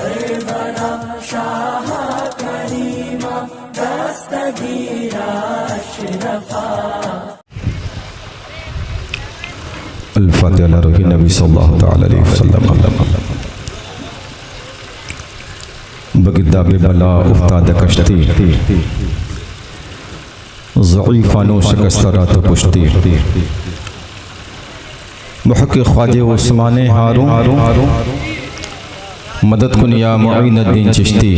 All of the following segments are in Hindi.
सरवरा शाह करीमा दस्तगीरा अशरफा। अल-फातिहा अला रूही नबी सल्लल्लाहु तआला अलैहि वसल्लम। बगिद्दा बेबला उफ्ताद कश्ती ज़ईफ़ानो शिकस्तरा तो पुश्ती। मुहक़्क़िक़ ख्वाजे उस्माने हारून मदद कुन या मुईनुद्दीन चिश्ती।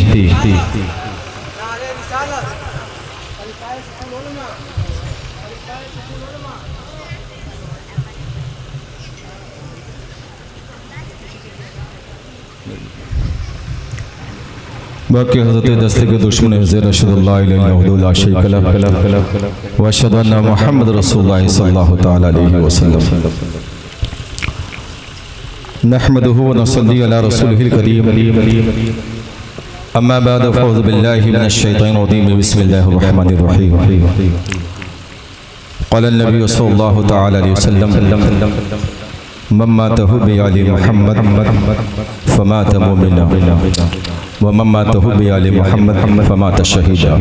बाकी हज़रत दस्ते के दुश्मन हज़रत अशहदुल्ला इलाहा इल्लल्लाह शरीक लह व अशहदु अन्ना मुहम्मद रसूलुल्लाह सल्लल्लाहु तआला अलैहि वसल्लम। नहमदुहु व नसल्ली अला रसूलिहिल करीम। अम्मा बाद फ़अऊज़ु बिल्लाहि मिनश शैतानिर रजीम। बिस्मिल्लाहिर रहमानिर रहीम। क़ाल नबी सल्लल्लाहु तआला अलैहि वसल्लम मम्मा तहु बि आलि मुहम्मद फमात मुमिना व मम्मा तहु बि आलि मुहम्मद फमात शहीदा।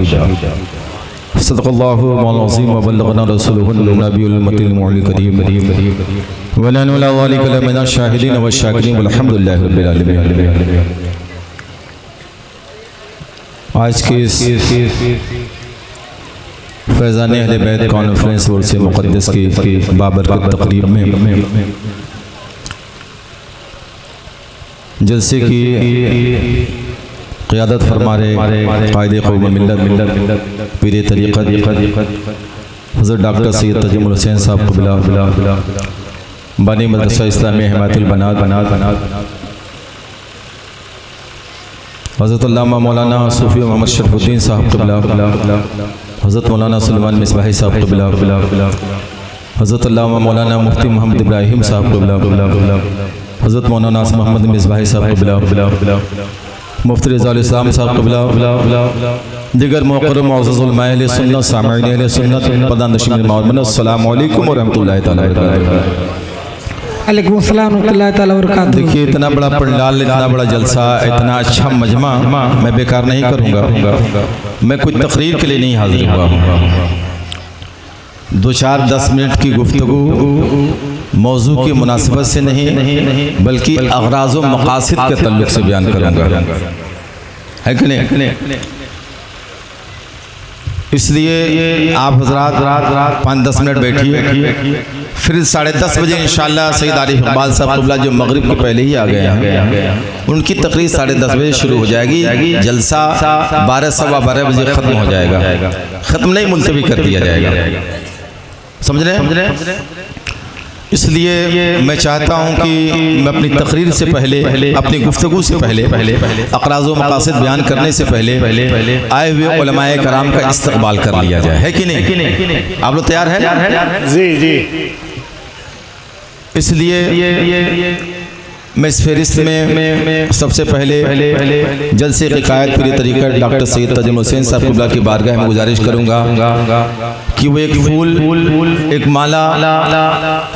सदक़ल्लाहु मौलाना अज़ीम व बल्लगना रसूलुहुन नबियुल मतीन मुअल्लिम करीम व नहनु अला ज़ालिका लमिनश शाहिदीन व शाकिरीन वल्हम्दुलिल्लाहि रब्बिल आलमीन। आज के इस फैज़ान अहले बैत कॉन्फ्रेंस उर्स मुक़द्दस की बाबरकत तक़रीब में जलसे की क़ियादत फरमा रहे क़ाइद क़ौम मिल्लत पीर तरीक़त हज़रत डॉक्टर सैयद तजम्मुल हुसैन साहब क़िबला बानी मदरसा इस्लामी हिमायतुल बनात हज़रत अल्लामा मौलाना सूफ़ी मोहम्मद शरफ़ुद्दीन साहब क़िबला हज़रत मौलाना सुलेमान मिसबाही साहब क़िबला हज़रत अल्लामा मौलाना मुफ्ती मोहम्मद इब्राहिम साहब क़िबला हज़रत मौलाना मोहम्मद मिसबाही साहब क़िबला मुफ्ती रिज़ाउल इस्लाम साहब क़िबला दिगर मोहतरम मुअज़्ज़ज़ उलमा अहले सुन्नत सामईन अहले सुन्नत प्रधान नशीन मौलाना अस्सलामु अलैकुम व रहमतुल्लाहि तआला व बरकातहू। अलैकुम अस्सलाम व रहमतुल्लाहि तआला व बरकातहू। देखिए इतना बड़ा पंडाल, इतना बड़ा जलसा, इतना अच्छा मजमा मैं बेकार नहीं करूँगा। मैं कुछ तकरीर के लिए नहीं हाजिर हुआ हूँ। 2-4-10 मिनट की गुफ्तगू मौजू की मुनासिबत से नहीं बल्कि अग़राज़ व मक़ासिद के तल्लुक़ से बयान करूँगा, है कि नहीं? इसलिए आप हज़रात 5-10 मिनट बैठिए, फिर 10:30 बजे इंशाअल्लाह सैयद आरिफ इक़बाल साहब क़िबला जो मगरिब के पहले ही आ गए हैं, उनकी तकरीर 10:30 बजे शुरू हो जाएगी। जलसा 12-12:15 बजे ख़त्म हो जाएगा। ख़त्म नहीं, मुलतवी कर दिया जाएगा। समझ रहे हैं? इसलिए मैं चाहता हूं कि मैं अपनी तकरीर से पहले, अपनी गुफ्तगू से पहले, अक़राज़ व मक़ासिद बयान करने से पहले आए हुए उलमाए कराम का इस्तक़बाल कर लिया जाए, है कि नहीं? आप लोग तैयार हैं? जी जी। इसलिए मैं इस फहरिस्त में सबसे पहले जलसे की क़ायद पीर तरीक़त डॉक्टर सैयद तजम्मुल हुसैन साहब क़िबला की बारगाह में गुजारिश करूँगा कि वो एक फूल, एक माला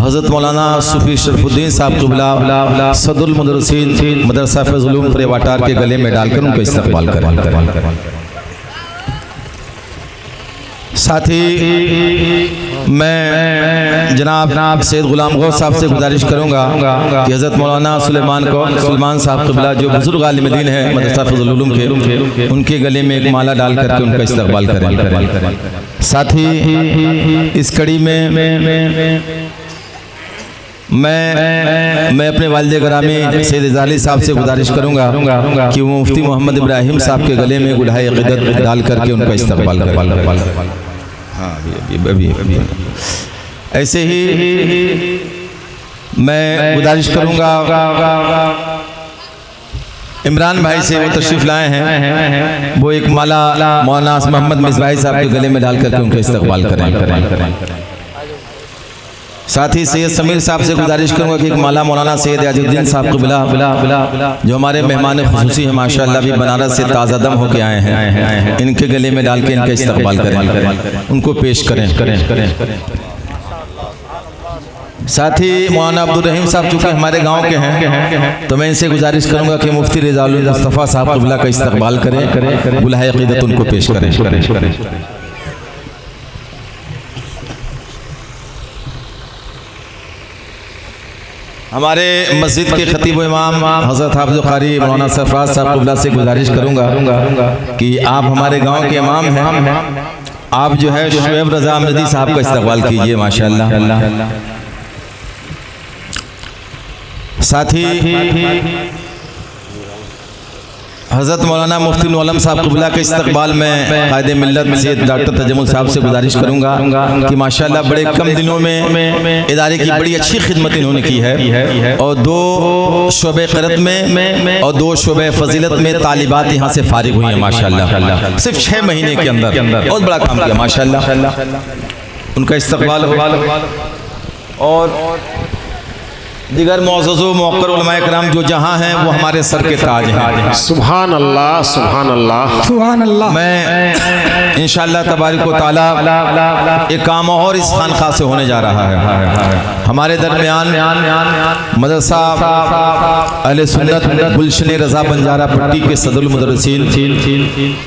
हज़रत मौलाना सूफ़ी शरफ़ुद्दीन साहब क़िबला सदरुल मुदर्रिसीन मदरसा फ़ैज़ुल उलूम वाटार के गले में डालकर उनका इस्तक़बाल करें। साथ ही मैं जनाब सैयद ग़ुलाम गौस साहब से गुजारिश करूँगा कि हज़रत मौलाना सुलेमान साहब क़िबला जो बुज़ुर्ग आलिम दीन है मदरसा फ़ैज़ुल उलूम के, उनके गले में एक माला डाल करके उनका इस्तक़बाल करें। साथ ही इस कड़ी में मैं अपने वालिद गिरामी सैयद इज़ाली साहब से गुजारिश करूँगा कि वो मुफ्ती मोहम्मद इब्राहिम साहब के गले में गुलहाए अक़ीदत डाल करके उनका इस्तक़बाल करें। हाँ अभी ऐसे ही मैं गुजारिश करूँगा इमरान भाई से, वो तशरीफ़ लाए हैं, वो एक माला मौलाना मोहम्मद मिसबाही साहब के गले में डाल करके उनका इस्तक़बाल करें। साथ ही सैयद समीर साहब से गुजारिश करूँगा कि एक माला मौलाना सैयद याजुद्दीन साहब क़िबला जो हमारे मेहमान ख़ुसूसी हैं माशाअल्लाह, भी बनारस से ताज़ा दम होके आए हैं, इनके गले में डाल के इनका इस्तक़बाल करें, उनको पेश करें। साथ ही मौलाना अब्दुल रहीम साहब चूँकि हमारे गांव के हैं तो मैं इनसे गुजारिश करूंगा कि मुफ्ती रिजाउल मुस्तफ़ा साहब क़िबला का इस्तकबाल करें, बुलाए अक़ीदत उनको पेश करें। हमारे मस्जिद के खतीब इमाम हज़रत हाफ़िज़ क़ारी मौलाना सरफराज साहब क़िबला से गुजारिश करूंगा कि आप हमारे गांव के इमाम हैं, आप जो है शुएब रज़ा अहमदी साहब का इस्तकबाल कीजिए माशाअल्लाह। साथ ही हज़रत मौलाना मुफ्ती आलम साहब क़िबला के इस्तकबाल में कायदे मिल्लत सैयद डॉक्टर तजम्मुल साहब से गुजारिश करूंगा कि माशाअल्लाह बड़े कम दिनों में इदारे की बड़ी अच्छी खिदमत इन्होंने की है और 2 शोबे क़िरात में और 2 शोबे फ़जीलत में तालिबात यहाँ से फारिग हुई हैं माशाअल्लाह। सिर्फ 6 महीने के अंदर बहुत बड़ा काम किया माशाअल्लाह। उनका इस्तकबाल हो और दिगर मौज़ूज़ मौक़र उलमाए किराम जो जहाँ हैं वो हमारे सर के ताज हैं। सुभान अल्लाह, सुभान अल्लाह, सुभान अल्लाह। मैं इंशाअल्लाह तबारिक व तआला एक काम और इस खानक़ाह से होने जा रहा है। हमारे दरमियान मदरसा अहले सुन्नत गुलशन रज़ा बंजारा पट्टी के सदरुल मुदर्रिसीन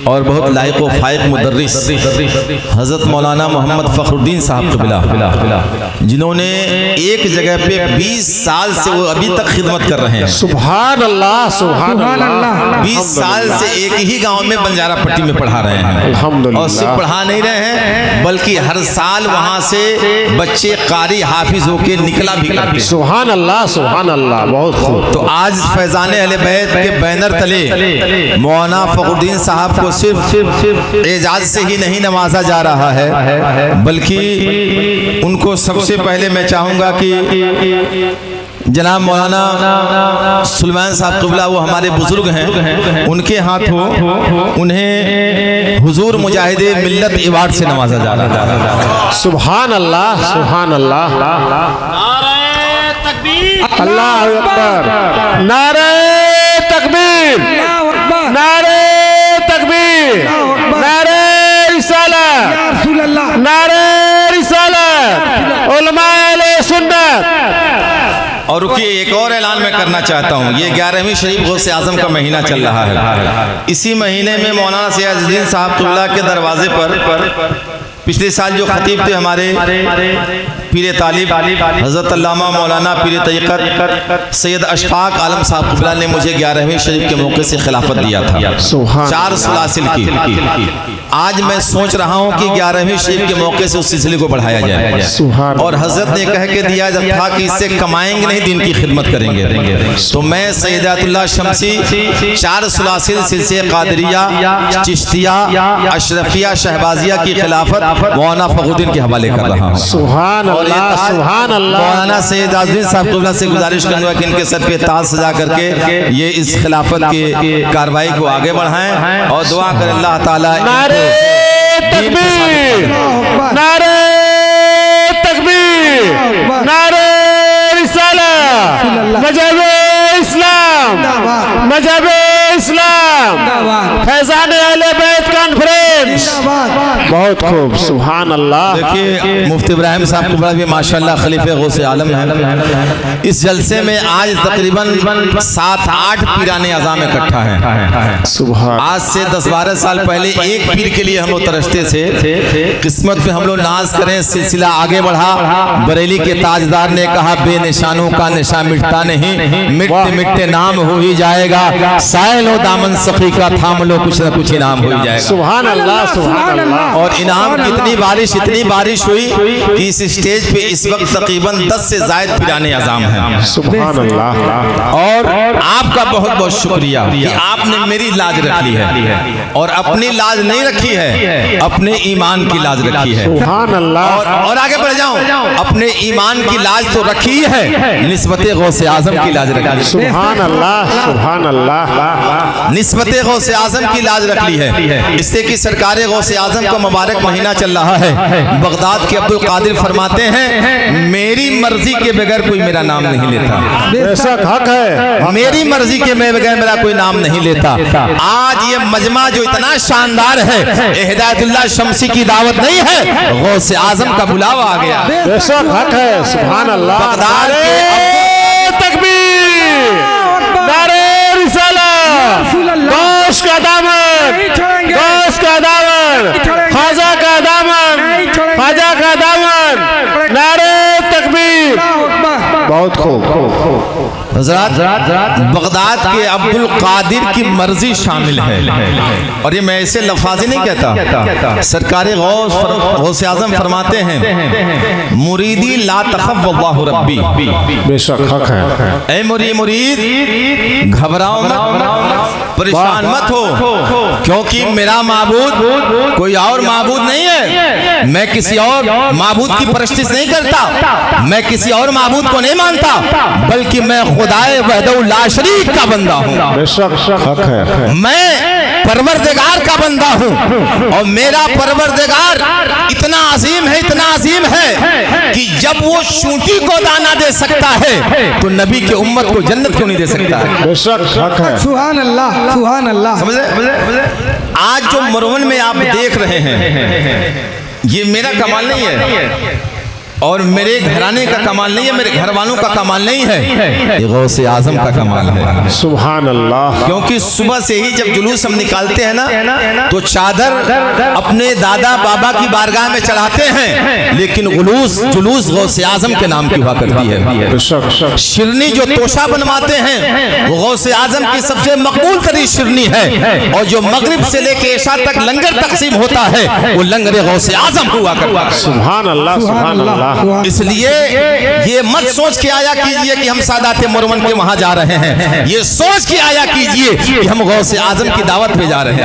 और बहुत लायक व फायक मुदर्रिस हज़रत मौलाना मोहम्मद फ़खरुद्दीन साहब क़िबला, जिन्होंने एक जगह पे 20 साल से वो अभी तक खिदमत कर रहे हैं। सुभान अल्लाह, सुभान अल्लाह। 20 साल से एक ही गांव में बंजारा पट्टी में पढ़ा रहे हैं अल्हम्दुलिल्लाह। और सिर्फ पढ़ा नहीं रहे हैं बल्कि हर साल वहां से बच्चे कारी हाफिज होके निकला भी करते हैं। सुभान अल्लाह, सुभान अल्लाह, बहुत खूब। तो आज फैजान अहले बैत के बैनर तले मौलाना फ़खरुद्दीन साहब को सिर्फ एजाज से ही नहीं नवाजा जा रहा है बल्कि उनको सबसे पहले मैं चाहूँगा कि जनाब मौलाना सुलेमान साहब क़िबला वो हमारे बुजुर्ग हैं, उनके हाथों उन्हें हुजूर मुजाहिदे मिल्लत अवार्ड से नवाजा जा रहा है। सुभान अल्लाह, सुभान अल्लाह। अल्लाह अकबर, नारे तकबीर, नारे तकबीर, नारे रिसालत, नारे रिसालत, उलमाए अहले सुन्नत। और रुकिए, एक और ऐलान मैं करना चाहता हूँ। ये 11वीं शरीफ गौसे आजम का महीना चल रहा है। इसी महीने में मौलाना सयाजुद्दीन साहब क़िबला के दरवाजे पर पिछले साल जो खतीब थे हमारे पीर तालिब हज़रत अल्लामा मौलाना पीर तरीक़त सैयद अशफाक आलम साहब क़िबला ने मुझे 11वीं शरीफ के मौके से खिलाफत दिया था 4 सलासिल की। आज मैं सोच रहा हूँ कि 11वीं शरीफ के मौके से उस सिलसिले को बढ़ाया जाए और हज़रत ने कह के दिया जब था कि इससे कमाएंगे नहीं, दिन की खिदमत करेंगे। तो मैं सैयदातुल्लाह शमसी 4 सलासिल सिलसिले क़ादिरिया, चिश्तिया, अशरफिया, शहबाजिया की खिलाफत मौलाना फ़खरुद्दीन के हवाले कर रहा हूँ। सुभान अल्लाह, सुभान अल्लाह। मौलाना सैयदाजुद्दीन साहब क़िबला से गुजारिश करूँगा कि इनके सर पे ताज सजा करके ये इस खिलाफत की कार्रवाई को आगे बढ़ाएं और दुआ करें अल्लाह ताला। नारे तकबीर, नारे तकबीर, नारे रिसालत, मजहब इस्लाम, मजहब इस्लाम, फैजान अहले बैत कॉन्फ्रेंस। बहुत खूब, सुभान अल्लाह। देखिए मुफ्ती इब्राहिम साहब क़िबला भी माशाअल्लाह खलीफे गौसे आलम हैं। इस जलसे में आज तकरीबन 7-8 पीराने अज़ाम इकट्ठा हैं। सुभान। आज से 10-12 साल पहले एक पीर के लिए हम लोग तरसते थे। किस्मत पे हम लोग नाज करें, सिलसिला आगे बढ़ा। बरेली के ताजदार ने कहा बेनिशानों का निशा मिटता नहीं, मिटते मिटते नाम हो ही जाएगा। साइल हो दामन सखी का, थाम लो कुछ न कुछ इनाम हो ही जाएगा। सुभान अल्लाह, सुभान अल्लाह। और इनाम की इतनी बारिश हुई कि इस स्टेज पे इस वक्त तकरीबन 10 से ज़ायद पीराने अज़ाम हैं। सुभान अल्लाह। और आपका बहुत बहुत शुक्रिया कि आपने मेरी लाज रख ली है और अपनी लाज नहीं रखी है, अपने ईमान की लाज रखी है। सुभान अल्लाह। और आगे बढ़ जाऊं, अपने ईमान की लाज तो रखी है, निस्बते गौसे आजम की लाज रखी है। सुभान अल्लाह, सुभान अल्लाह। निस्बते गौसे आजम की लाज रख ली है, इससे कि सरकार सरकार गौसे आजम का मुबारक महीना चल रहा है। बगदाद के अब्दुल कादिर फरमाते हैं, मेरी मर्जी के बगैर कोई मेरा नाम नहीं लेता। बेशक हक है, मेरी मर्जी के बगैर मेरा कोई नाम नहीं लेता। आज ये मजमा जो इतना शानदार है, हिदायतुल्लाह शमसी की दावत नहीं है, गौसे आजम का बुलावा आ गया। बेशक हक है। सुभान अल्लाह। बगदाद के तकबीर, नारे रिसालत, गौस का दामन, गौस का दामन, ख्वाजा का दामन, ख्वाजा का दामन, नारे तकबीर। बहुत खूब। हज़रात, बगदाद के अब्दुल कादिर की मर्जी शामिल है। और ये मैं ऐसे लफ्ज़ नहीं कहता, सरकार गौसे आज़म फरमाते हैं, मुरीदी ला तखफ वल्लाहु रब्बी। बेशक हक है। ऐ मुरीद घबराओ मत, परेशान मत हो, क्योंकि मेरा माबूद कोई और माबूद नहीं है। मैं किसी और माबूद की परस्तिश नहीं करता, मैं किसी और माबूद को नहीं मानता, बल्कि मैं खुदाए वहदहू ला शरीक का बंदा हूँ। बेशक हक है। मैं परवरदिगार का बंदा हूँ, और मेरा परवरदिगार इतना अजीम है, इतना अजीम है कि जब वो चूंटी को दाना दे सकता है तो नबी के उम्मत को जन्नत क्यों नहीं दे सकता है। बेशक हक है। सुभान अल्लाह, सुभान अल्लाह। समझे? आज जो मरवन में आप देख रहे हैं, ये मेरा कमाल नहीं है, और मेरे घराने का कमाल नहीं है, मेरे घर वालों का कमाल नहीं है, ये गौसे आजम का कमाल है। सुभान अल्लाह। क्योंकि सुबह से ही जब जुलूस हम निकालते हैं ना, तो चादर अपने दादा बाबा की बारगाह में चढ़ाते हैं, लेकिन जुलूस गौसे आजम के नाम की हुआ करती है। शिरनी जो तोशा बनवाते हैं, वो गौसे आजम की सबसे मकबूल तरीन शिरनी है, और जो मगरिब से लेके इशा तक लंगर तकसीम होता है, वो लंगर गौसे आजम हुआ करता है। सुभान अल्लाह, सुभान अल्लाह। इसलिए ये मत सोच के आया कीजिए कि हम सादात मरवन के वहां जा रहे हैं, ये सोच के आया कीजिए कि हम गौसे आजम की दावत पे जा रहे हैं,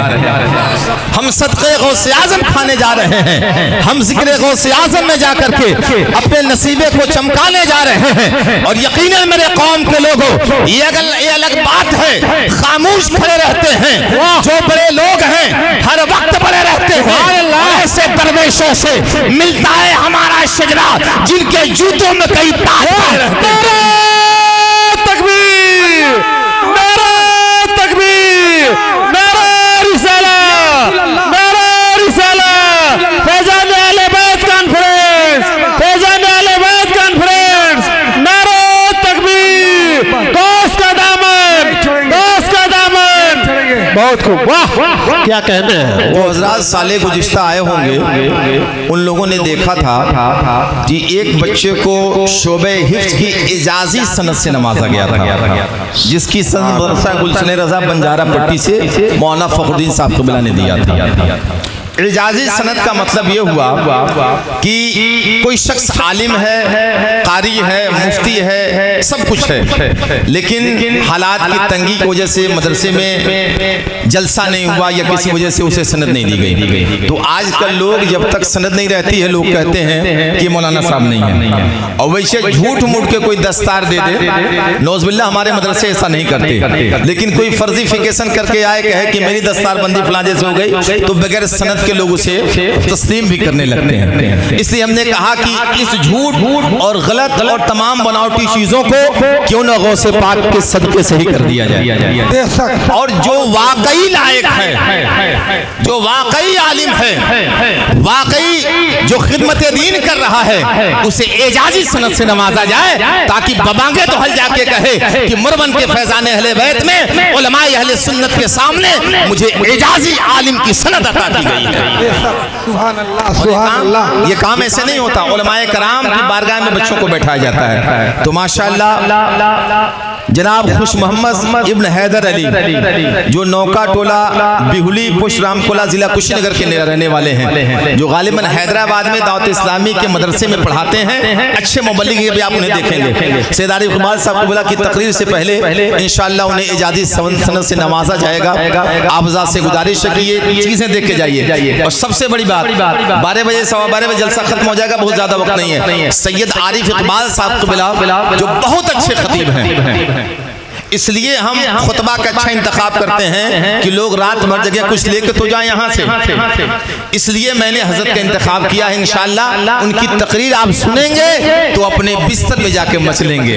हम सदक़े गौसे आजम खाने जा रहे हैं, हम जिक्र गौसे आजम में जाकर के अपने नसीबे को चमकाने जा रहे हैं। और यकीनन मेरे कौम के लोगों, ये अलग बात है, खामोश खड़े रहते हैं जो बड़े लोग हैं, हर वक्त बड़े रहते हैं, ऐसे दरवेशों से मिलता है हमारा शजरा जिनके जूतों में कई तारे रहते हैं। तकबीर, नारे तकबीर, नारे रिसालत, नारे रिसालत। फैजान अहले बैत कॉन्फ्रेंस, फैजान अहले बैत कॉन्फ्रेंस, नारे तकबीर, गौस का दामन, गौस का दामन। बहुत खूब। वाह, क्या कहना है। वो हजरात साले गुज़िश्ता आए होंगे, उन लोगों ने देखा था कि एक बच्चे को शोबे हिफ्ज की इजाजी सनद से नवाजा गया था, जिसकी सनद मदरसा गुलशन रजा बंजारा पट्टी से मौलाना फखरुद्दीन साहब क़िबला ने दिया था। इजाजी सनद का मतलब ये हुआ कि कोई शख्स आलिम है, कारी है, मुफ्ती है, सब कुछ है, लेकिन हालात की तंगी की वजह से मदरसे में जलसा नहीं हुआ या किसी वजह से उसे सनद नहीं दी गई। तो आजकल लोग जब तक सनद नहीं रहती है, लोग कहते हैं कि मौलाना साहब नहीं है, और वैसे झूठ मूठ के कोई दस्तार दे दे। नौज़बिल्लाह, हमारे मदरसे ऐसा नहीं करते, लेकिन कोई फर्जीफिकेशन करके आए, कहे कि मेरी दस्तारबंदी फलां जैसे हो गई, तो बगैर सनद के लोग उसे तस्लीम भी करने लगते हैं। इसलिए हमने कहा कि इस झूठ और गलत और तमाम बनावटी चीजों को क्यों न गौसे पाक के सदके से ही कर दिया जाए, और जो वाकई लायक है, जो वाकई आलिम है, वाकई जो खिदमत दीन कर रहा है, उसे एजाजी सनद से नवाजा जाए, ताकि बबांगे तो हल जाके कहे कि मरवन के फैजान अहले बैत में उलमाए अहले सुन्नत के सामने मुझे एजाजी आलिम की सनद अता की गई है। सुभान अल्लाह, सुभान अल्लाह। ये काम ऐसे नहीं होता, उलमाए कराम की बारगाह में बच्चों को बैठाया जाता है। तो माशाअल्लाह जनाब खुश मोहम्मद इब्न हैदर अली, जो नौका टोला बिहुली पुश रामकोला जिला कुशीनगर के रहने वाले हैं, जो गालिबन हैदराबाद में दावत इस्लामी के मदरसे में पढ़ाते हैं, अच्छे मुबल्लिग भी आप उन्हें देखेंगे। सैयद आरिफ इकबाल साहब क़िबला की तकरीर से पहले इंशाअल्लाह उन्हें इजाज़ी सनद से नवाजा जाएगा। आप हज़रात से गुजारिश है कि ये चीज़ें देख के जाइए। और सबसे बड़ी बात, 12 बजे 12:15 बजे जलसा खत्म हो जाएगा, बहुत ज़्यादा वक्त नहीं है। सैयद आरिफ इकबाल साहब क़िबला जो बहुत अच्छे खतीब हैं, इसलिए हम खुतबा का अच्छा इंतखाब करते हैं कि लोग रात भर जगह कुछ लेके तो जाए यहाँ से। इसलिए मैंने हजरत का इंतखाब किया है। इंशाअल्लाह उनकी तकरीर आप सुनेंगे तो अपने बिस्तर में जाके मचलेंगे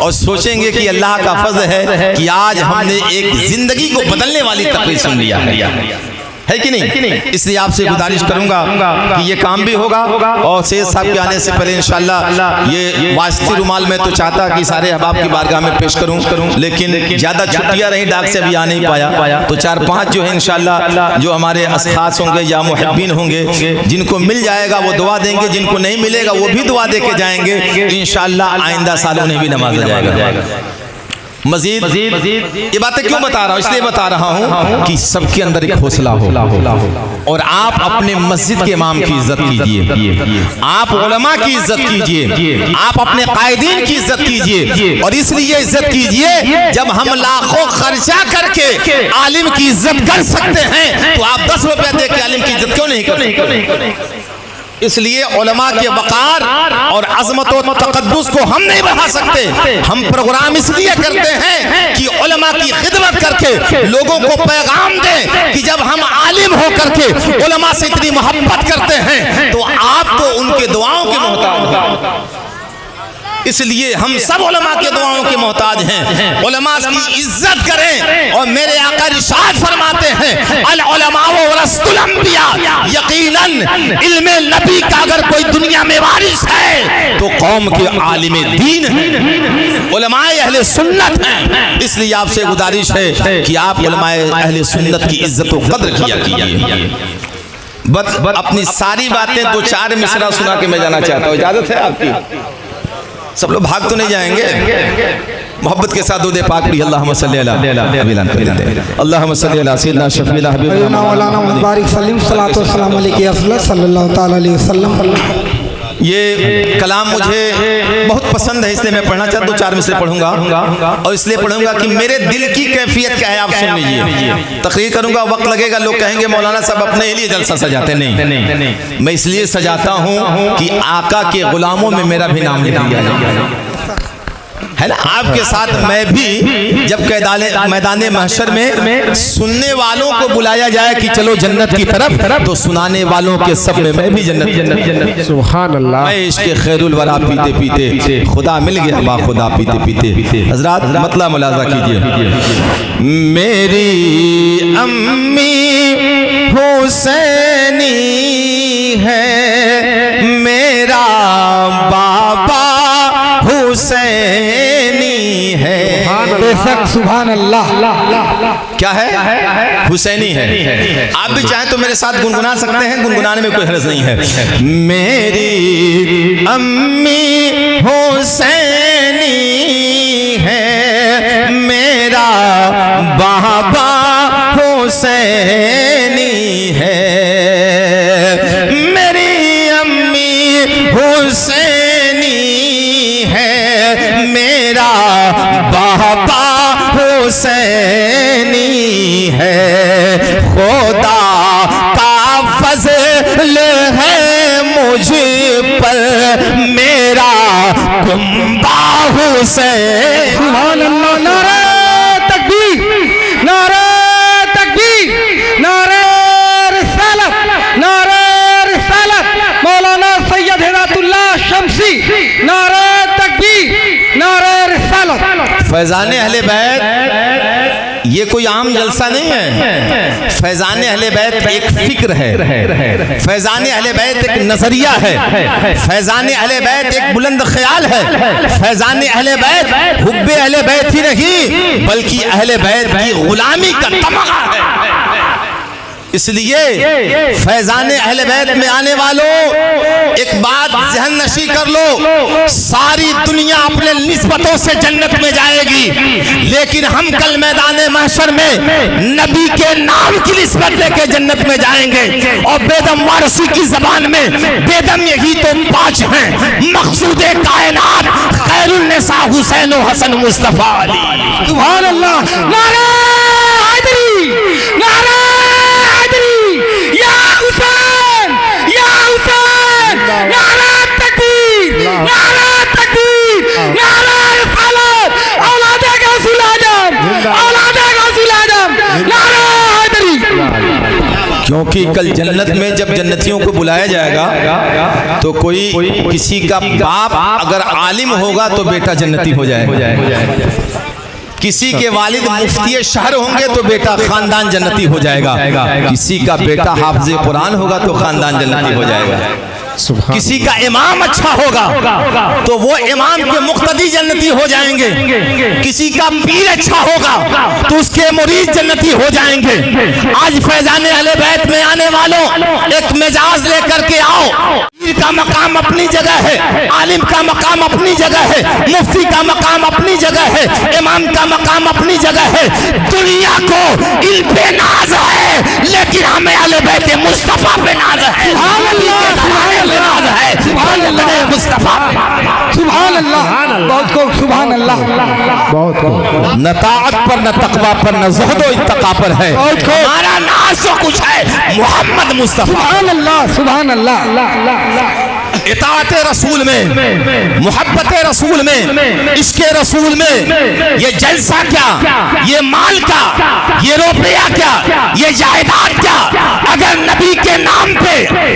और सोचेंगे कि अल्लाह का फज़ल है कि आज हमने एक जिंदगी को बदलने वाली तकरीर सुन लिया है कि नहीं। इसलिए आपसे गुजारिश करूंगा कि ये काम भी होगा और सैयद साहब के आने से पहले इंशाअल्लाह ये वास्ती रुमाल में तो चाहता कि सारे अहबाब की बारगाह में पेश करूं, लेकिन ज़्यादा छुट्टियां रही, डाक से अभी आ नहीं पाया। तो 4-5 जो है इंशाअल्लाह जो हमारे असखास होंगे या मुहब्बीन होंगे, जिनको मिल जाएगा वो दुआ देंगे, जिनको नहीं मिलेगा वो भी दुआ दे के जाएंगे। इंशाअल्लाह आइंदा साल उन्हें भी नवाजा जाएगा। मजीद ये बातें क्यों बता रहा हूँ? इसलिए बता रहा हूँ कि सबके अंदर एक हौसला हो और आप अपने मस्जिद के इमाम की इज्जत कीजिए, आप उलमा की इज्जत कीजिए, आप अपने कायदीन की इज्जत कीजिए। और इसलिए इज्जत कीजिए जब हम लाखों खर्चा करके आलिम की इज्जत कर सकते हैं तो आप 10 रुपया दे के आलिम की इज्जत क्यों नहीं कर सकते? इसलिए उलमा के वकार और अज़मत और तक़द्दुस को हम नहीं बढ़ा सकते। हम प्रोग्राम इसलिए करते हैं कि उलमा की खिदमत करके लोगों को पैगाम दें कि जब हम आलिम हो करके उलमा से इतनी मोहब्बत करते हैं तो आप तो उनके दुआओं के मोहताज हैं। इसलिए हम सब उलमा के दुआओं के मोहताज हैं। उलमा की इज्जत करें। और मेरे आका इरशाद फरमाते हैं अल उलमा वरसतुल अंबिया, यकीनन इल्मे नबी का अगर कोई दुनिया में वारिस है तो कौम के आलिम दीन हैं, उलमाए अहले सुन्नत हैं। इसलिए आपसे गुजारिश है कि आप उलमाए अहले सुन्नत की इज्जत व कद्र किया कीजिए। बस अपनी सारी बातें 2-4 मिसरा सुना के मैं जाना चाहता हूँ, इजाजत है आपकी? सब लोग भाग तो नहीं जाएंगे? मोहब्बत के साथ दूध पाक भी अल्लाहुम्मा सल्ली अला अल्लाहुम्मा सल्ली अला सय्यिदना शफीना हबीबना मौलाना मुबारक सलीम सल्लल्लाहु अलैहि वसल्लम। ये कलाम मुझे बहुत पसंद है, इसलिए मैं पढ़ना चाहता हूँ। 4 मिसरे पढ़ूंगा और इसलिए पढ़ूंगा कि मेरे दिल की कैफियत क्या है आप सुन लीजिए। तकरीर करूंगा, वक्त लगेगा, लोग कहेंगे मौलाना साहब अपने लिए जलसा सजाते नहीं। मैं इसलिए सजाता हूँ कि आका के गुलामों में मेरा भी नाम लिख दिया जाए, है ना। आपके साथ मैं भी जब मैदान महशर में सुनने वालों को बुलाया जाए कि चलो जन्नत की तरफ, तो सुनाने वालों के सब में मैं भी जन्नत। सुभान अल्लाह। मैं इश्क़ खैरुल वरा पीते पीते खुदा मिल गया, बा खुदा पीते पीते। हजरात मतलब मुलाजा कीजिए। मेरी अम्मी हुसैनी है, मेरा बाबा हुसैनी है। बेशक सुभान अल्लाह। क्या है? हुसैनी है। आप भी चाहें तो मेरे साथ गुनगुना सकते हैं, गुनगुनाने में कोई हर्ज नहीं है। मेरी अम्मी हुसैनी है, मेरा बाबा हुसैनी है। मेरी अम्मी हुसैनी है, मेरा बाबा हुसैनी है। खुदा का फज़ल है मुझ पर, मेरा कुंबा हुसैन। सुभान अल्लाह। नारे तकबीर, नारे तकबीर, नारे रिसालत, नारे रिसालत। मौलाना सैयद हिदायतुल्लाह शम्सी। नारे तकबीर, नारे रिसालत। फैज़ान अहले बैत ये कोई आम जलसा नहीं है। फैज़ान अहले बैत एक फिक्र है, फैज़ान अहले बैत एक नजरिया है, फैज़ान अहले बैत एक बुलंद ख्याल है। फैज़ान अहले बैत हुब्बे अहले बैत ही नहीं बल्कि अहले बैत की गुलामी का तमगा है। इसलिए फैज़ान अहले बैत में आने वालों एक बात ज़हन नशी कर लो, सारी दुनिया अपने निस्बतों से जन्नत में जाएगी, लेकिन हम कल मैदान महशर में नबी के नाम की निस्बत लेके जन्नत में जाएंगे। और बेदम वारसी की जबान में बेदम यही तो 5 हैं। मकसूद कायनात खैरुल निसा हुसैन हसन मुस्तफा अली। सुभान अल्लाह। नारे हैदरी, नारे नारा तकबीर, नारा तकबीर, नारा रिसालत। औलाद रसूल क्योंकि कल जन्नत में जब जन्नतियों को बुलाया जाएगा तो कोई किसी का बाप अगर आलिम होगा तो बेटा जन्नती हो जाएगा, किसी के वालिद मुफ्ती शहर होंगे तो बेटा खानदान जन्नती हो जाएगा, किसी का बेटा हाफिज कुरान होगा तो खानदान जन्नती हो जाएगा, किसी का इमाम अच्छा होगा तो वो इमाम के मुक्तदी जन्नती हो जाएंगे, किसी का पीर अच्छा होगा तो उसके मुरीद जन्नती हो जाएंगे। आज फैजान अहले बैत में आने वालों एक मिजाज लेकर के आओ। पीर का मकाम अपनी जगह है, आलिम का मकाम अपनी जगह है, मुफ्ती का मकाम अपनी जगह है, इमाम का मकाम अपनी जगह है। दुनिया को इन पे नाज है लेकिन हमें अहले बैत मुस्तफा पे नाज है। सुभान अल्लाह, बहुत खूब, सुभान अल्लाह, बहुत खूब। न ताअत पर न तकवा पर न ज़ुहद व इत्तका पर है, हमारा नाज तो कुछ है मोहम्मद मुस्तफा। सुभान अल्लाह, सुभान अल्लाह। इताअत रसूल में, मोहब्बत रसूल में, इश्क़ रसूल में ये जलसा क्या, ये माल क्या, ये रुपया क्या, ये जायदाद क्या, अगर नबी के नाम पे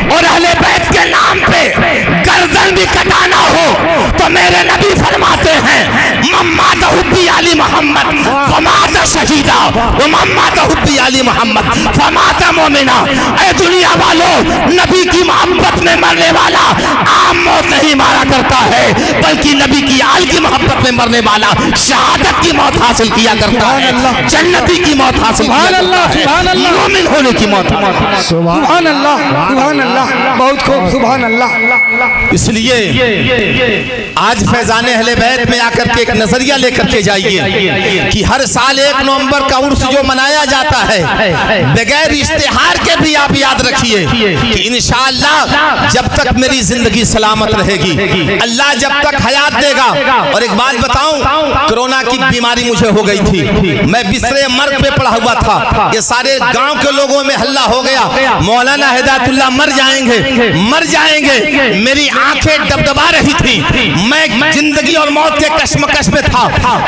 और अहले बैत के नाम पे गर्दन भी कटाना हो तो मेरे नबी फरमाते हैं मम्मात हुब्बी अली मोहम्मद फमात शहीदा व मम्मात हुब्बी अली मोहम्मद फमात मोमिना। ऐ दुनिया वालों, नबी की मोहब्बत में मरने वाला आम मौत नहीं मारा करता है, बल्कि नबी की आल की मोहब्बत में मरने वाला शहादत की मौत हासिल किया करता है, जन्नती की मौत हासिल किया करता है, मोमिन होने की मौत। सुभान अल्लाह, सुभान अल्लाह, बहुत खूब, सुभान अल्लाह। इसलिए आज फैजान अहले बैत में आकर के एक नजरिया लेकर के जाइए कि हर साल 1 नवंबर का उर्स जो मनाया जाता है बगैर इश्तिहार के भी आप याद रखिए कि इंशाअल्लाह जब तक मेरी जिंदगी सलामत रहेगी, अल्लाह जब तक हयात देगा। और एक बात बताऊं, कोरोना की बीमारी मुझे हो गई थी, मैं बिस्तरे मर्ग पे पड़ा हुआ था, ये सारे गांव के लोगों में हल्ला हो गया मौलाना हिदायतुल्लाह मर जाएंगे, मर जाएंगे। मेरी आंखें डबडबा रही थी, मैं जिंदगी और मौत के कश्मकश में था।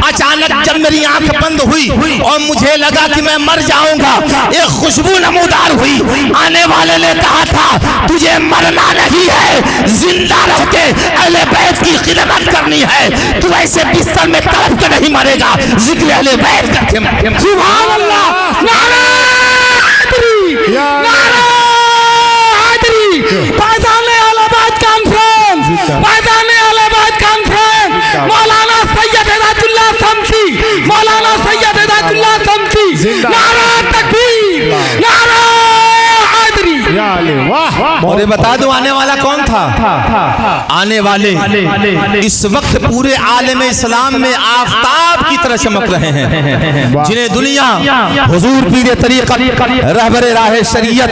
अचानक जब मेरी आंख बंद हुई और मुझे लगा कि मैं मर जाऊंगा, एक खुशबू नमूदार हुई। आने वाले ने कहा था तुझे मरना नहीं है, जिंदा रह के अहले बैत की खिदमत करनी है, तू ऐसे बिस्तर में तड़प के नहीं मरेगा, जिक्र अहले बैत करके मरेगा। सुभान अल्लाह, नारा हैदरी, नारा हैदरी। फैजान अहले बैत कॉन्फ्रेंस, फैजान अहले बैत कॉन्फ्रेंस, मौलाना सैयद हिदायतुल्लाह शम्सी, मौलाना सैयद हिदायतुल्लाह शम्सी, नारा तकबीर, नारा हैदरी। और ये बता दूं आने वाला कौन था? आने वाले इस वक्त पूरे आलम इस्लाम में आफताब की तरह चमक रहे हैं, जिन्हें दुनिया हुजूर पीर तरीक़त रहबरे राह शरीयत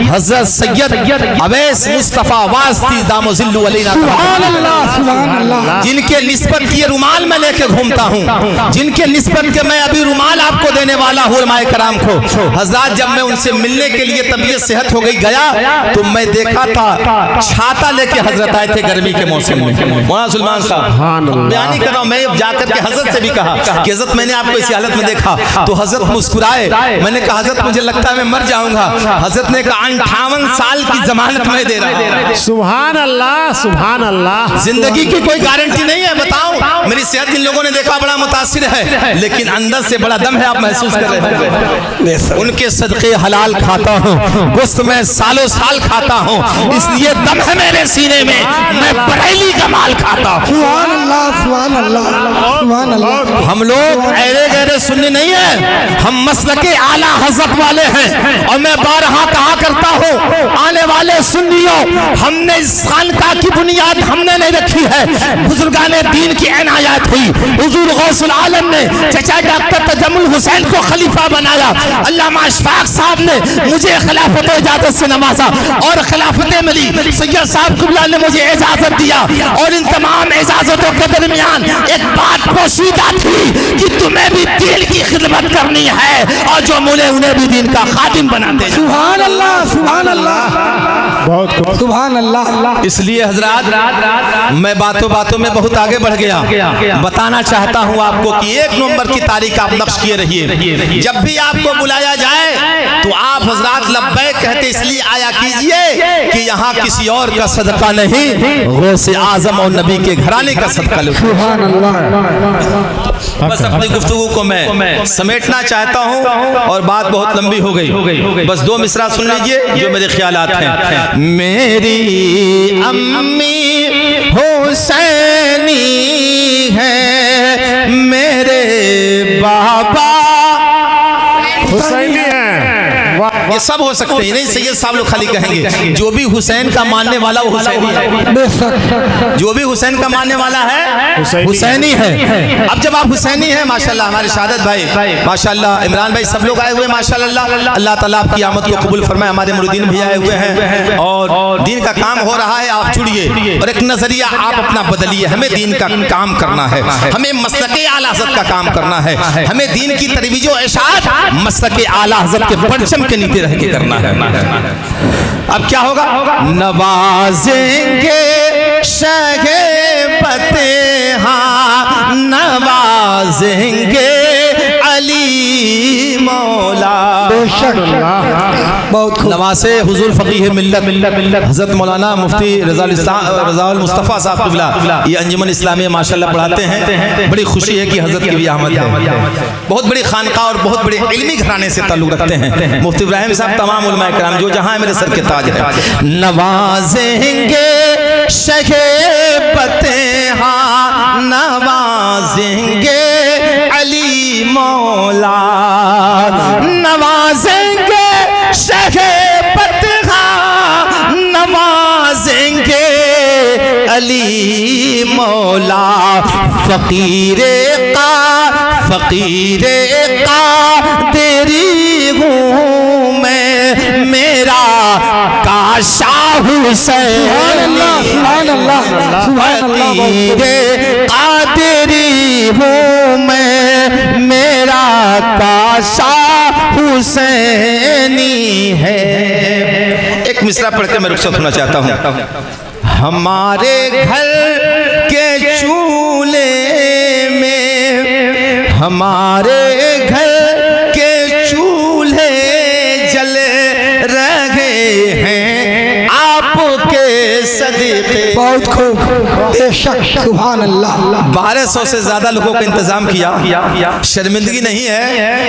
हज़रत सैयद अवैस मुस्तफ़ा वास्ती दामोज़िल्लु अलैना, सुभान अल्लाह, सुभान अल्लाह, जिनके निस्बत की रुमाल में लेके घूमता हूँ, जिनके निस्बत के मैं अभी रुमाल आपको देने वाला हूँ उलमाए कराम को। हज़रात जब मैं उनसे मिलने के लिए तबीयत सेहत हो गई गया तो मैं देखा था छाता लेके हजरत आए थे गर्मी के मौसम में। मौलाना सुलेमान साहब बयान नहीं कर रहा हूं, मैं जाकर के हजरत से भी कहा कि हजरत मैंने आपको इसी हालत में देखा, तो हजरत मुस्कुराए। मैंने कहा हजरत मुझे लगता है मैं मर जाऊंगा। हजरत ने कहा 58 साल की जमानत मैं दे रहा हूं। सुभान अल्लाह, सुभान अल्लाह। जिंदगी की कोई गारंटी नहीं है। बताओ मेरी सेहत जिन लोगों ने देखा बड़ा मुतासिर है, लेकिन अंदर से बड़ा दम है, आप महसूस कर रहे हैं। उनके सदके हलाल खाता हूँ, गोश्त में सालों साल खाता हूँ, इसलिए दम है मेरे सीने में, मैं बरेली का माल खाता हूँ। सुभान अल्लाह, सुभान अल्लाह, सुभान अल्लाह। हम लोग ऐरे गहरे सुन्नी नहीं है, हम मसलके आला हज़रत वाले हैं। और मैं बारहा कहा करता हूँ आने वाले सुन्नियों, हमने इस खानका की बुनियाद हमने नहीं रखी है, बुजुर्गाने दीन की इनायत हुई। हुजूर गौसुल आलम ने चचा डॉक्टर तजम्मुल हुसैन को खलीफा बनाया, अल्लामा अशफाक साहब ने मुझे खिलाफत इजाजत से नवाजा और खिलाफतें मिली। सैयद सैयद साहब कुबला ने मुझे इजाजत दिया और इन तमाम इजाजतों के दरमियान एक बात पोशीदा थी कि तुम्हें भी दीन की खिदमत करनी है और जो मुले उन्हें भी दीन का खादिम बनाते हैं। सुभान अल्लाह, सुभान अल्लाह, बहुत सुभान अल्लाह। इसलिए हजरात मैं बातों बातों में बहुत आगे बढ़ गया। बताना चाहता हूं आपको कि 1 नवंबर की तारीख आप नक्श किए रहिए। जब भी आपको बुलाया जाए तो आप हजरात लब्बैक कहते इसलिए आया कीजिए कि यहाँ किसी और का सदका नहीं, गौसे आजम और नबी के घराने का सदका लो। सुभान अल्लाह। बस अपनी गुफ्तगू को मैं समेटना चाहता हूँ और बात बहुत लंबी हो गई। बस 2 मिसरा सुन लीजिए जो मेरे ख्यालात हैं। मेरी अम्मी हुसैनी है, मेरे बाबा हुसैनी है। ये सब हो सकते हैं, नहीं सैयद साहब लोग खाली कहेंगे जो भी हुसैन का मानने वाला वो हुसैनी है, जो भी हुसैन का मानने वाला है हुसैनी है। अब जब आप हुसैनी हैं माशाल्लाह, हमारे शहादत भाई माशाल्लाह, इमरान भाई सब लोग आए हुए माशाल्लाह, अल्लाह ताला आपकी आमद को कबूल फरमाए। हमारे मुरीदीन भी आए हुए हैं और दीन का काम हो रहा है। आप जुड़िए और एक नजरिया आप अपना बदलिए। हमें दीन का काम करना है, हमें मसलके आला हज़रत का काम करना है, हमें दीन की तरवीज और इरशाद मसलके आला हज़रत के परचम के नीचे रह के करना है। अब क्या होगा? नवाजेंगे शगे फतेहा, नवाजेंगे अली मौला। बहुत नवासे हुजूर फकीह मिल्लत हज़रत मौलाना मुफ्ती रज़ाउल मुस्तफ़ा साहब क़िबला ये अंजुमन इस्लामिया माशाल्लाह पढ़ाते हैं। बड़ी खुशी है कि हज़रत की भी आमद है। बहुत बड़ी खानका और बहुत बड़े इल्मी घराने से ताल्लुक़ रखते हैं मुफ्ती इब्राहिम साहब, तमाम उलमा किराम जो जहाँ मेरे सर के ताज है। नवाजेंगे शगे फतेहा, नवाजेंगे अली मौला, नवाजेंगे शगे फतेहा, नवाजेंगे अली मौला। फकीरे का तेरी हूँ मैं, मेरा काशा हुसैन। सुभान अल्लाह, सुभान अल्लाह। फकीरे का तेरी हूँ मैं, मेरा काशा हुसैनी है। एक मिसरा पढ़ के मैं रुखसत होना चाहता हूँ। हमारे घर के चूल्हे में, हमारे घर के चूल्हे जल रहे हैं आपके सदक़े। बहुत खूब, बेशक, सुभान अल्लाह। 1200 से ज्यादा लोगों का इंतजाम किया। शर्मिंदगी नहीं है,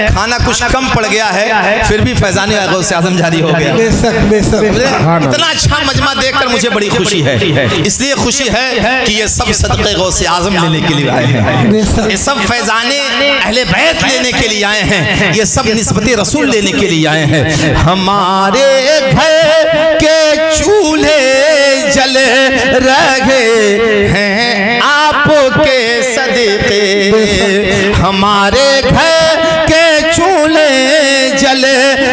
खाना कुछ कम पड़ गया है, फिर भी फैजान गौसे आज़म जारी हो गया। बेशक, बेशक। इतना अच्छा मजमा देखकर मुझे बड़ी खुशी है। इसलिए खुशी है कि ये सब सदक़े गौसे आज़म लेने के लिए आए हैं, ये सब फैजाने अहले बैत लेने के लिए आए हैं, ये सब निस्बत रसूल लेने के लिए आए हैं। हमारे घर के चूल्हे जल रहे हैं आपके सदक़े, हमारे घर के चूल्हे जल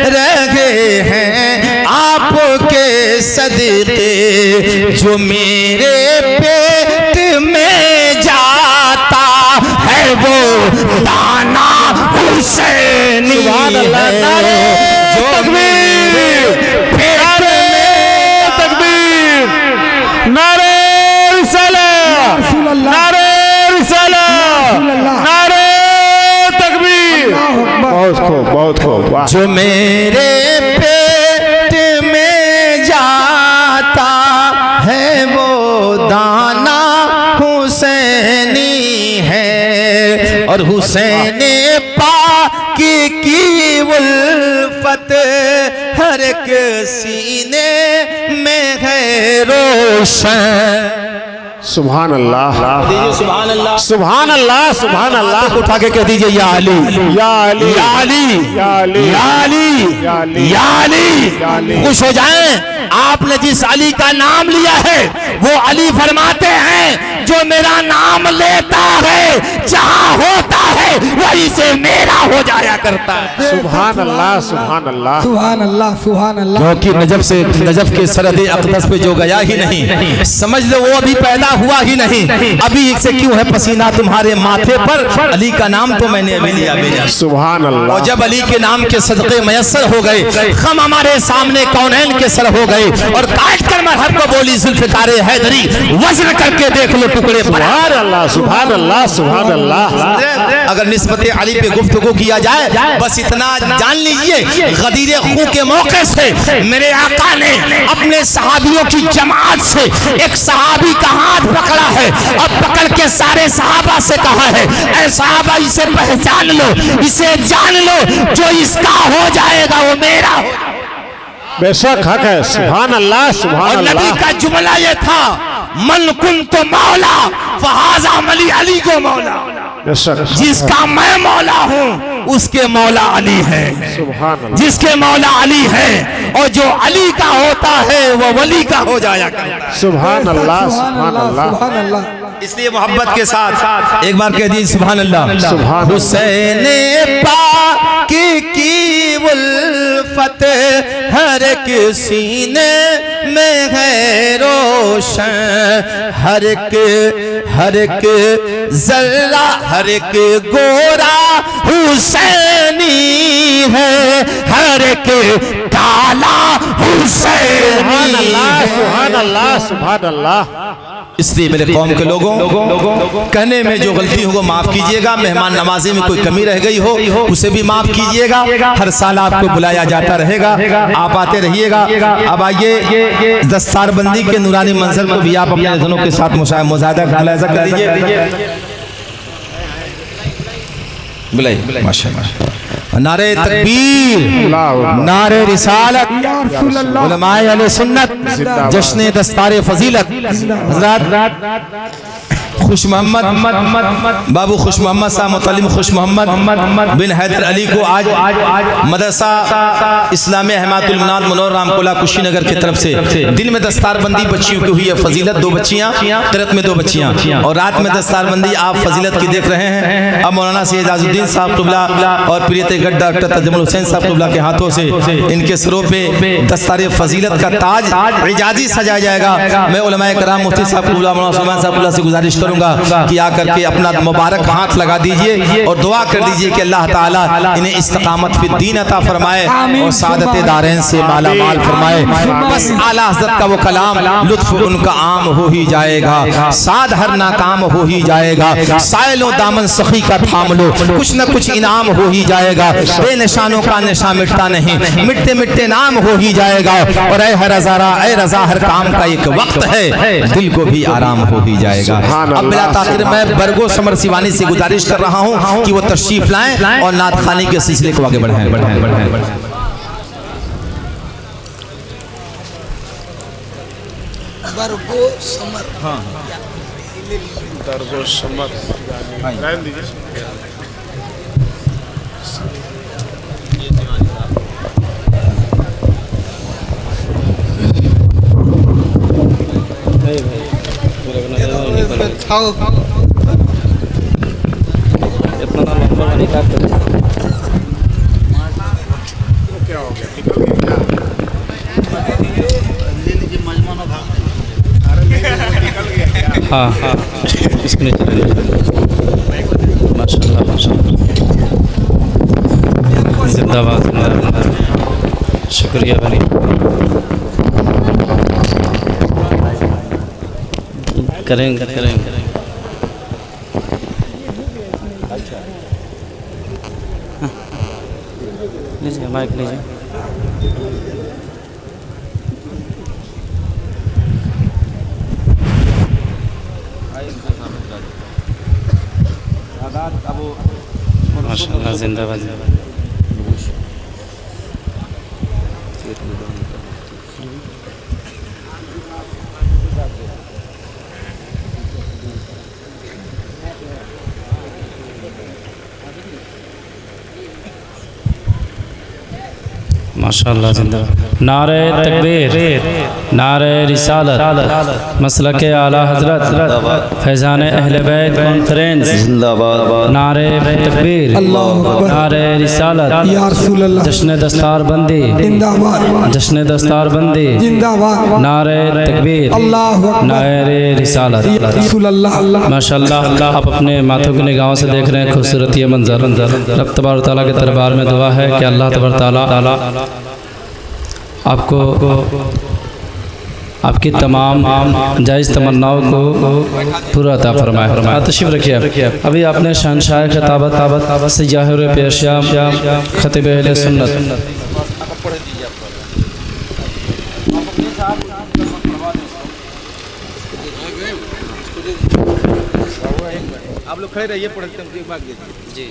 रहे हैं आपके सदक़े। जो मेरे पेट में जाता है वो दाना हुसैनी है। जो मेरे पेट में, तकबीर, नारे रिसालत, नारे रिसालत, नारे तकबीर। बहुत खूब। जो मेरे पेट में जाता है वो दाना हुसैनी है, और हुसैन पाक की उल्फत हर एक सीने में है रोशन। सुभान अल्लाह, सुभान अल्लाह, सुभान अल्लाह, सुभान अल्लाह। उठा के कह दीजिए या अली, या अली, या अली, या अली, या अली, या अली, या अली। या अली। खुश हो जाएं, आपने जिस अली का नाम लिया है वो अली फरमाते हैं जो मेरा नाम लेता है जहां होता है है वही से मेरा हो जाया करता है। सुभान अल्लाह सुभान अल्लाह सुभान अल्लाह सुभान अल्लाह। क्योंकि नजफ के सरहद अक़दस पे जो गया ही नहीं, समझ लो वो अभी पैदा हुआ ही नहीं। अभी से क्यों है पसीना तुम्हारे माथे पर, अली का नाम तो मैंने अभी लिया बेजा। सुभान अल्लाह। और जब अली के नाम के सदक़े मयस्सर हो गए, हम हमारे सामने कौनैन के सर हो गए और काट कर मरहब को बोली जुल्फ़िकार हैदरी, वज़न करके देख लो टुकड़े। सुभान अल्लाह सुभान अल्लाह सुभान अल्लाह। अगर निस्बत अली पे गुफ्तगू किया जाए, बस इतना जान लीजिए, गदीर खून के मौके से मेरे आका ने अपने सहाबियों की जमात से एक सहाबी का हाथ पकड़ा है और पकड़ के सारे सहाबा से कहा है, ऐ सहाबा इसे पहचान लो, इसे जान लो, जो इसका हो जाएगा वो मेरा हो। बेशक हक है। सुभान अल्लाह सुभान और नबी अल्लाह। का जुमला ये था, मन कुन तो मौला फहाजा मली अली को मौला। बेशक जिसका मैं मौला हूँ उसके मौला अली है। सुभान अल्लाह। जिसके मौला अली है और जो अली का होता है वो वली का हो जाया करता है। सुभान अल्लाह सुभान सुभान अल्लाह अल्लाह। सुभान अल्लाह। इसलिए मोहब्बत के साथ एक बार कह दी सुभान अल्लाह। सुभान हुसैन पाक की उल्फत हर एक सीने में है रोशन, हर एक जर्रा हर एक गोरा हुसैनी है, हर एक काला सुभान अल्लाह हुसैनी। सुभान अल्लाह सुभान अल्लाह। इसलिए मेरे कौम के लोगों, कहने में जो गलती हो वो माफ कीजिएगा, मेहमान नवाजी में कोई कमी रह गई हो उसे भी माफ कीजिएगा। हर साल आपको बुलाया जाता रहेगा, आप आते रहिएगा। अब आइए दस्तारबंदी के नूरानी मंजर को भी आप अपने नज़रों के साथ मुशाहिदा कर लीजिए। बुलाइए माशाअल्लाह। नारे तकबीर, नारे रिसालत, उलमाए अहले सुन्नत, जश्न दस्तार फजीलत। हज़रात खुश मोहम्मद बाबू खुश मोहम्मद साहब मुतल्लिम खुश मोहम्मद बिन हैदर अली को आज मदरसा इस्लामी हिमायतुल मुनाद मनोर रामकोला कुशीनगर की तरफ से दिन में दस्तारबंदी बच्चियों की हुई है फजीलत, 2 बच्चियां, तिरत में 2 बच्चियां, और रात में दस्तारबंदी आप फजीलत की देख रहे हैं। अब मौलाना सैयद आजुद्दीन साहब क़िबला और प्रियतगढ़ डॉक्टर तजमुल हुसैन साहब क़िबला के हाथों से इनके सरों पे दस्तार फजीलत का ताज इजाजी सजाया जाएगा। मैं उलमाए कराम मुफ्ती साहब क़िबला मौलाना सुलेमान साहब क़िबला से गुजारिश करूंगा कि आकर के अपना मुबारक हाथ लगा दीजिए और दुआ कर दीजिए कि अल्लाह ताला इन्हें इस्तिकामत फिद दीन अता फरमाए और सादत दारैन से माला माल फरमाए। बस आला हज़रत का वो कलाम लुत्फ उनका आम हो ही जाएगा, साद हर नाकाम हो ही जाएगा, साइलो दामन सखी का थाम लो, कुछ न कुछ इनाम हो ही जाएगा, बेनिशानों का निशा मिटता नहीं, मिटते मिटते नाम हो ही जाएगा। और ऐ रज़ा हर काम का एक वक्त है, दिल को भी आराम हो ही जाएगा। अब बिला ताखिर मैं बरगो समर सिवानी से गुजारिश कर रहा हूं कि वो तशरीफ लाएं और नात खानी के सिलसिले को आगे बढ़ाएं। बरगो समर। दरगो समर रहने दीजिए। इतना लंबा नहीं काटते। क्या हो गया? निकल गया क्या? हाँ हाँ इसमें माशाल्लाह माशाल्लाह। जिंदाबाद जिंदाबाद। शुक्रिया भाई। करेंगे करेंगे। लीजिए माइक लीजिए। माशाल्लाह जिंदाबाद जिंदाबाद। माशाअल्लाह जिंदाबाद। नारे तकबीर, नारे रिसालत, मसलके आला हजरत, फैज़ान अहले बैत कॉन्फ्रेंस जिंदाबाद। नारे तकबीर, नारे रिसालत, या रसूल अल्लाह, जश्न दस्तार बंदी जिंदाबाद, जश्न दस्तार बंदी जिंदाबाद, नारे तकबीर, अल्लाहु अकबर, नारे रिसालत। या रसूल अल्लाह। माशाअल्लाह आप अपने माथों की निगाहों से देख रहे हैं खूबसूरत ये मंजर। रब तबारक तआला के दरबार में दुआ है कि अल्लाह तबारक तआला आपको आपकी तमाम जायज़ तमन्नाओं को पूरा अता फरमाए। तशरीफ़ रखिए। अभी आपने शहंशाह खिताबत सियाहुर पेशाम खतीब अहले सुन्नत आप लोग खड़े रहिए, जी।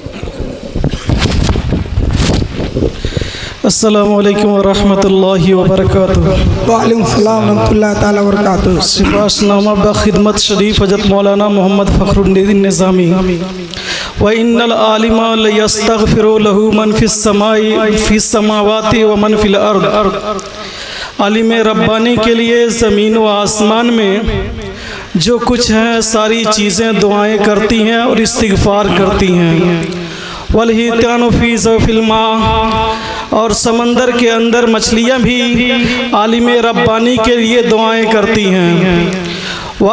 अस्सलामु अलैकुम वरहमतुल्लाहि वबरकातुहू। वालेकुम सलाम रहमतुल्लाहि ताला वबरकातुहू। सिफासनामा बखिदमत शरीफ हज़रत मौलाना मोहम्मद फ़खरुद्दीन निज़ामी। व इन्नल आलिमा लयस्तग़फ़िरु लहू मन फ़िस समावाति व मन फ़िल अर्द। आलिम रब्बानी के लिए ज़मीन व आसमान में जो कुछ है सारी चीज़ें दुआएं करती हैं और इस्तिग़फ़ार करती हैं। वलहितानु फ़ी ज़फ़िल मा, और समंदर के अंदर मछलियाँ भी आलिम रब्बानी के लिए दुआएं करती हैं। व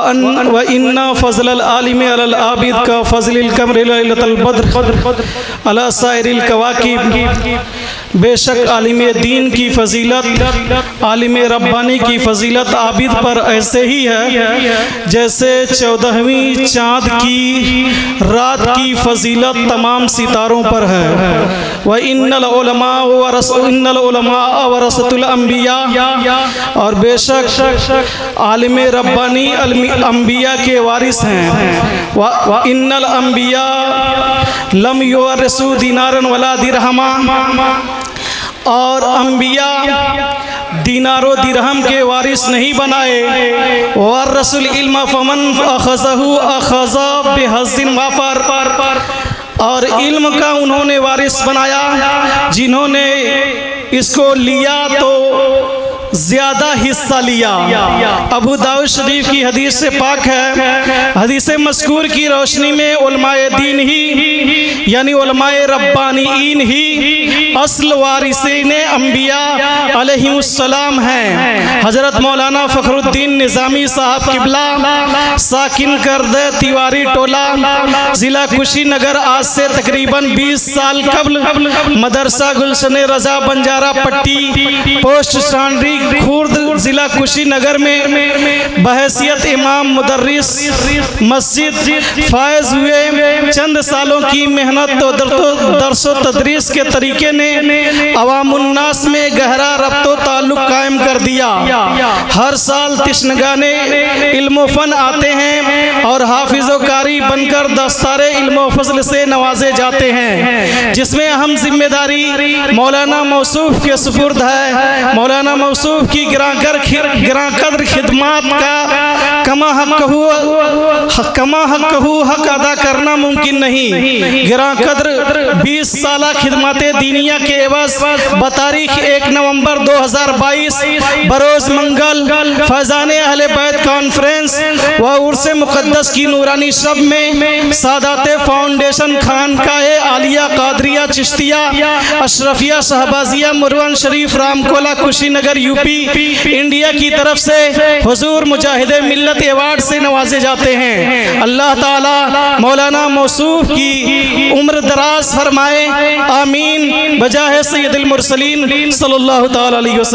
इन्ना फ़ज़लल आलिम अलल आबिद का फ़ज़लिल कमर लैलतल बद्र अला साइरिल कवाकिब। बेशक आलिम दीन की फ़जीलत, आलिम रब्बानी की फ़जीलत आबिद पर ऐसे ही है जैसे 14वीं चाँद की रात की फ़जीलत तमाम सितारों पर है। व इन्नल उलमा वरसतुल अंबिया, और बेशक आलिम रब्बानी अंबिया के वारिस हैं। व इन्नल अंबिया लम युवरिसु दीनारन वला दिरहमा, और अंबिया दीनारो दिरहम के वारिस नहीं बनाए। वरसुल इल्म फमन अखज़हु अखज़ा बिहज़्ज़िन वाफ़र, और इल्म का उन्होंने वारिस बनाया जिन्होंने इसको लिया तो ज़्यादा हिस्सा लिया। अबू दाऊद शरीफ की हदीस से पाक है। हदीस मज़कूर की रोशनी में उलमाए दीन ही यानी उलमाए रब्बानीन ही असल वारिसीन अंबिया अलैहिमुस्सलाम हैं। हज़रत मौलाना फ़खरुद्दीन निज़ामी साहब किबला साकिन करदे तिवारी टोला ज़िला कुशीनगर आज से तकरीबन 20 साल कबल मदरसा गुलशन रज़ा बंजारा पट्टी पोस्ट स्टानरी खुर्द ज़िला कुशीनगर में बहैसियत इमाम मुदर्रिस मस्जिद फायज हुए। चंद सालों की मेहनत तो दरसो तदरीस के तरीके ने अवामुन्नास में गहरा रब्तो ताल्लुक़ कायम कर दिया। हर साल तिश्नगाने इल्म फ़न आते हैं और हाफिज़ कारी बनकर दस्तारे इल्म फ़ज़ल से नवाजे जाते हैं, जिसमें अहम जिम्मेदारी मौलाना मौसूफ़ के सुपुर्द है। मौलाना मौसूफ़ की गिरां कद्र खिदमात का कमा हक़्क़हू हक़ अदा करना मुमकिन नहीं। गिरां कद्र 20 साला खिदमत दीनिया के एवज़ बतारीख 1 नवंबर 2022 बरोज़ मंगल फैज़ान अहले बैत कॉन्फ्रेंस व उर्स मुक़द्दस की नूरानी शब में सादाते फाउंडेशन खानकाए आलिया कादरिया चिश्तिया अशरफिया शहबाजिया मुरवन शरीफ रामकोला कुशीनगर यूपी इंडिया की तरफ से हुजूर मुजाहिदे मिल्लत अवार्ड से नवाजे जाते हैं। अल्लाह ताला मौलाना मौसूफ़ की उम्र दराज फरमाए, आमीन। बजाहे सैयदुल मुरसलीन सल्लल्लाहु तआला अलैहि वसल्लम।